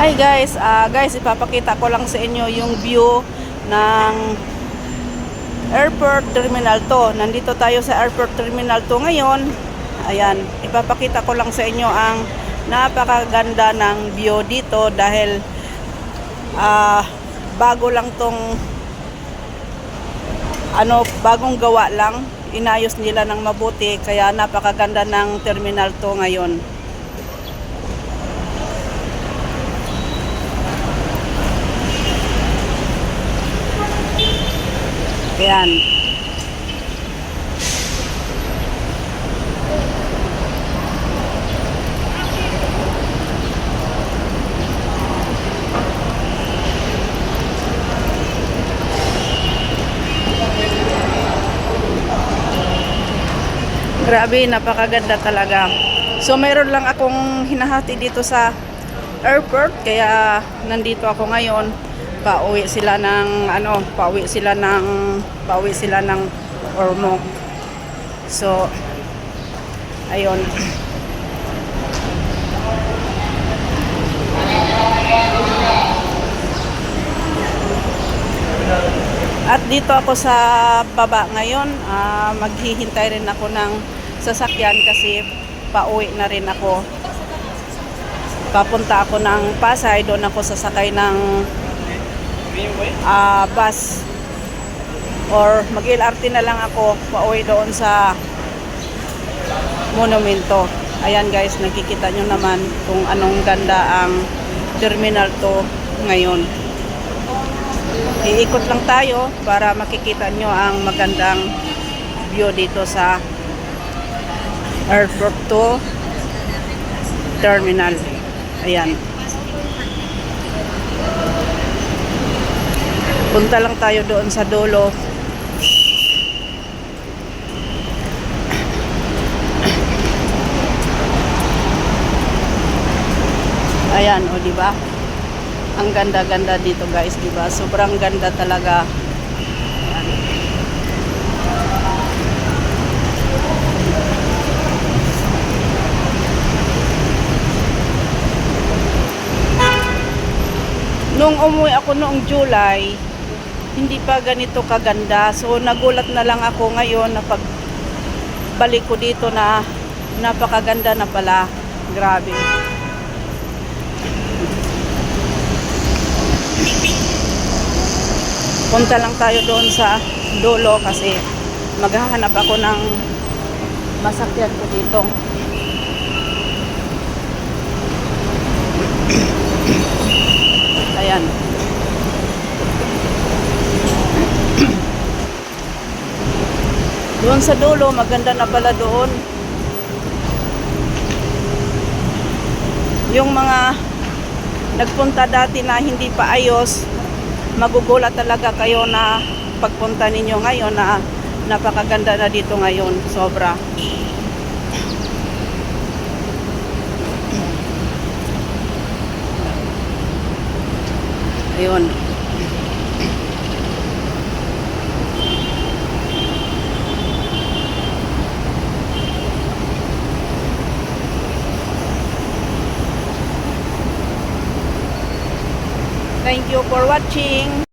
Hi guys, ipapakita ko lang sa inyo yung view ng Airport Terminal 2. Nandito tayo sa Airport Terminal 2 ngayon. Ayan, ipapakita ko lang sa inyo ang napakaganda ng view dito dahil bago lang tong bagong gawa lang. Inayos nila ng mabuti kaya napakaganda ng Terminal 2 ngayon. Ayan. Grabe, napakaganda talaga. So mayroon lang akong hinahati dito sa airport kaya nandito ako ngayon. Pauwi sila ng Ormoc. So ayun. At dito ako sa baba ngayon, maghihintay rin ako ng sasakyan kasi pauwi na rin ako. Papunta ako ng Pasay, doon ako sasakay ng bus or mag-LRT na lang ako pauwi doon sa monumento. Ayan guys, nakikita nyo naman kung anong ganda ang Terminal 2 ngayon. Iikot lang tayo para makikita nyo ang magandang view dito sa Airport 2 Terminal. Ayan. Punta lang tayo doon sa dulo. Ayan, o di ba? Ang ganda-ganda dito, guys, di ba? Sobrang ganda talaga. Ayan. Nung umuwi ako noong July, hindi pa ganito kaganda. So nagulat na lang ako ngayon na pagbalik ko dito na napakaganda na pala. Grabe. Punta lang tayo doon sa dulo kasi maghahanap ako ng masakyan ko dito. Ayan. Doon sa dulo, maganda na pala doon. Yung mga nagpunta dati na hindi pa ayos, magugulat talaga kayo na pagpunta ninyo ngayon na napakaganda na dito ngayon. Sobra. Ayun. Thank you for watching.